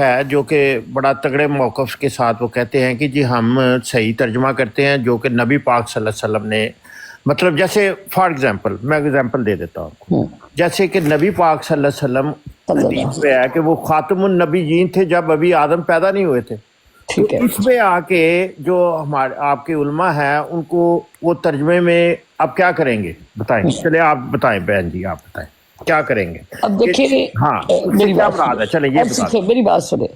ہے جو کہ بڑا تگڑے موقف کے ساتھ وہ کہتے ہیں کہ جی ہم صحیح ترجمہ کرتے ہیں جو کہ نبی پاک صلی اللہ علیہ وسلم نے، مطلب جیسے فار ایگزامپل میں ایگزامپل دے دیتا ہوں، جیسے کہ نبی پاک صلی اللہ علیہ وسلم حدیث میں ہے کہ وہ خاتم النبیین تھے جب ابھی آدم پیدا نہیں ہوئے تھے. تو اس میں آ کے جو ہمارے آپ کے علماء ہیں ان کو وہ ترجمے میں اب کیا کریں گے بتائیں. چلے آپ بتائیں بہن جی، آپ بتائیں کیا کریں گے. اب دیکھیے ہاں کیا مراد ہے، چلیں یہ بتا. میری بات سنیں،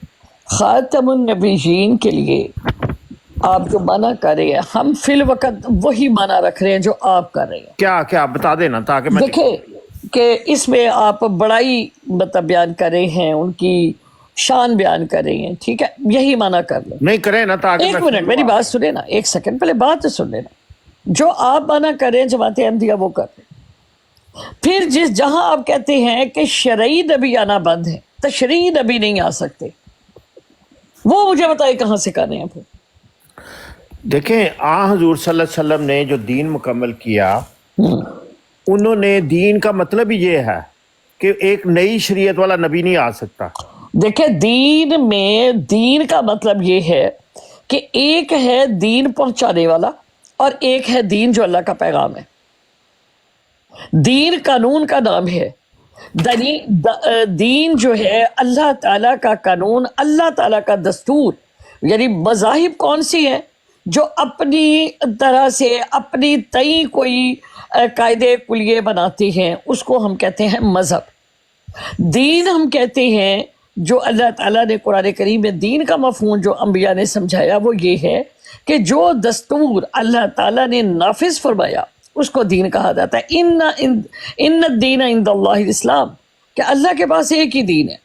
خاتم النبیین کے لیے آپ جو منع کر رہے ہیں، ہم فی الوقت وہی منع رکھ رہے ہیں جو آپ کر رہے ہیں. کیا بتا دینا تاکہ میں دیکھیں کہ اس میں آپ بڑائی مطلب بیان کر رہے ہیں، ان کی شان بیان کر رہے ہیں، ٹھیک ہے، یہی منع کر لیں. نہیں کریں نا تاکہ ایک منٹ میری بات سنیں نا، ایک سیکنڈ پہلے بات تو سن لینا. جو آپ منع کر رہے ہیں جماعت احمدیہ وہ کر رہے ہیں. پھر جہاں آپ کہتے ہیں کہ شرعی نبی آنا بند ہے، تشریعی نبی نہیں آ سکتے، وہ مجھے بتائے کہاں سے کر رہے ہیں. پھر دیکھیں حضور صلی اللہ علیہ وسلم نے جو دین مکمل کیا، انہوں نے دین کا مطلب ہی یہ ہے کہ ایک نئی شریعت والا نبی نہیں آ سکتا. دیکھیں دین میں دین کا مطلب یہ ہے کہ ایک ہے دین پہنچانے والا اور ایک ہے دین جو اللہ کا پیغام ہے. دین قانون کا نام ہے. دین جو ہے اللہ تعالیٰ کا قانون، اللہ تعالیٰ کا دستور. یعنی مذاہب کون سی ہیں جو اپنی طرح سے اپنی تئیں کوئی قاعدے کلیے بناتے ہیں، اس کو ہم کہتے ہیں مذہب. دین ہم کہتے ہیں جو اللہ تعالیٰ نے قرآن کریم میں دین کا مفہوم جو انبیاء نے سمجھایا وہ یہ ہے کہ جو دستور اللہ تعالیٰ نے نافذ فرمایا اس کو دین کہا جاتا ہے. ان الدین عند اللہ الاسلام، کہ اللہ کے پاس ایک ہی دین ہے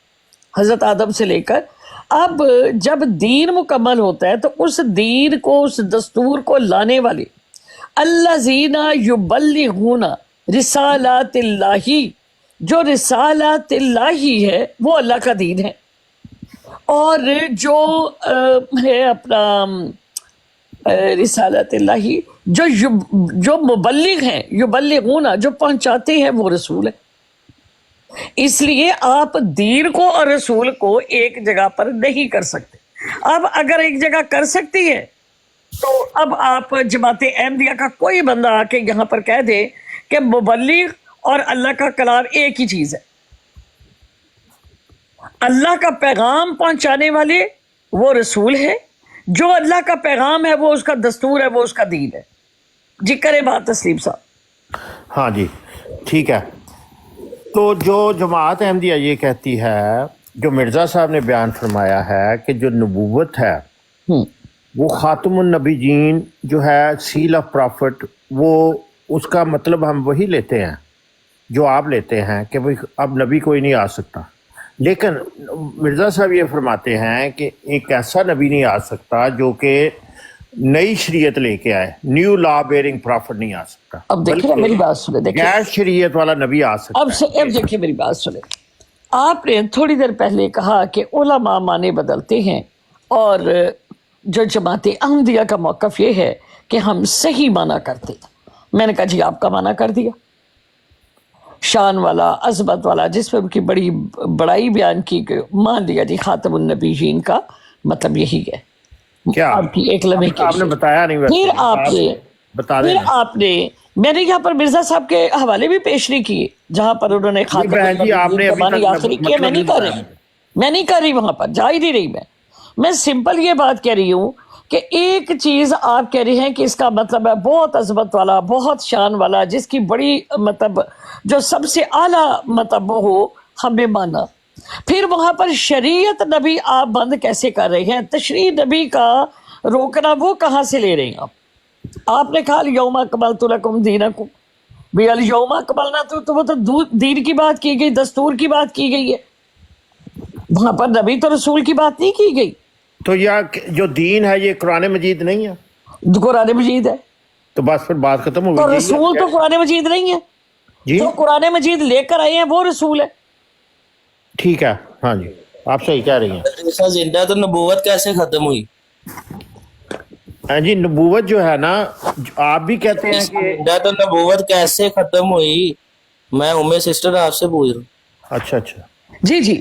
حضرت آدم سے لے کر. اب جب دین مکمل ہوتا ہے تو اس دین کو، اس دستور کو لانے والے الذین یبلغون رسالات اللہ، جو رسالات اللہ ہے وہ اللہ کا دین ہے. اور جو ہے اپنا رسالت اللہ، جو مبلغ ہیں، یبلغون جو پہنچاتے ہیں وہ رسول ہے. اس لیے آپ دین کو اور رسول کو ایک جگہ پر نہیں کر سکتے. اب اگر ایک جگہ کر سکتی ہے تو اب آپ جماعت احمدیہ کا کوئی بندہ آ کے یہاں پر کہہ دے کہ مبلغ اور اللہ کا کلام ایک ہی چیز ہے. اللہ کا پیغام پہنچانے والے وہ رسول ہے، جو اللہ کا پیغام ہے وہ اس کا دستور ہے، وہ اس کا دین ہے. جی کرے بات تسلیم صاحب. ہاں جی ٹھیک ہے. تو جو جماعت احمدیہ یہ کہتی ہے، جو مرزا صاحب نے بیان فرمایا ہے کہ جو نبوت ہے وہ خاتم النبیین جو ہے، سیل آف پرافٹ، وہ اس کا مطلب ہم وہی لیتے ہیں جو آپ لیتے ہیں کہ بھئی اب نبی کوئی نہیں آ سکتا. لیکن مرزا صاحب یہ فرماتے ہیں کہ ایک ایسا نبی نہیں آ سکتا جو کہ نئی شریعت لے کے آئے، نیو لا بیئرنگ پرافٹ نہیں آ سکتا. اب دیکھیں میری بات سنیں، دیکھیں غیر شریعت والا نبی آ سکتا ہے. اب دیکھیں میری بات سنیں. آپ نے تھوڑی دیر پہلے کہا کہ علماء معنی بدلتے ہیں، اور جو جماعت احمدیہ کا موقف یہ ہے کہ ہم صحیح معنی کرتے. میں نے کہا جی آپ کا معنی کر دیا، شان والا، عظمت والا، جس میں ان کی بڑی بڑائی بیان کی گئی، مان لیا جی خاتم النبیین کا مطلب یہی ہے. کیا آپ کی ایک لمحے کی آپ نے بتایا نہیں؟ پھر آپ نے میں نے یہاں پر مرزا صاحب کے حوالے بھی پیش نہیں کیے جہاں پر انہوں نے خاتم النبیین کا معنی آخری کیا. میں نہیں کر رہی وہاں پر جا ہی نہیں رہی. میں سمپل یہ بات کہہ رہی ہوں کہ ایک چیز آپ کہہ رہے ہیں کہ اس کا مطلب ہے بہت عظمت والا، بہت شان والا، جس کی بڑی مطلب جو سب سے اعلیٰ مطلب ہو، ہم نے مانا. پھر وہاں پر شریعت نبی آپ بند کیسے کر رہے ہیں؟ تشریع نبی کا روکنا وہ کہاں سے لے رہے ہیں آپ نے کہا الیوم اکملت لکم دینکم، بھی الیوم اکملنا تو وہ تو دین کی بات کی گئی، دستور کی بات کی گئی ہے. وہاں پر نبی تو رسول کی بات نہیں کی گئی. تو یا جو دین ہے یہ قرآن مجید نہیں ہے؟ قرآن مجید ہے. تو بس پھر بات ختم ہو تو گئی. رسول تو قرآن مجید نہیں ہے جی جو قرآن مجید لے کر آئے ہیں وہ رسول ہے. ٹھیک ہے. ہاں جی آپ صحیح کہہ رہی ہیں. زندہ تو نبوت کیسے ختم ہوئی؟ ہاں جی نبوت جو ہے نا، آپ بھی کہتے ہیں کہ زندہ تو نبوت کیسے ختم ہوئی؟ میں سسٹر آپ سے پوچھ رہا ہوں. اچھا جی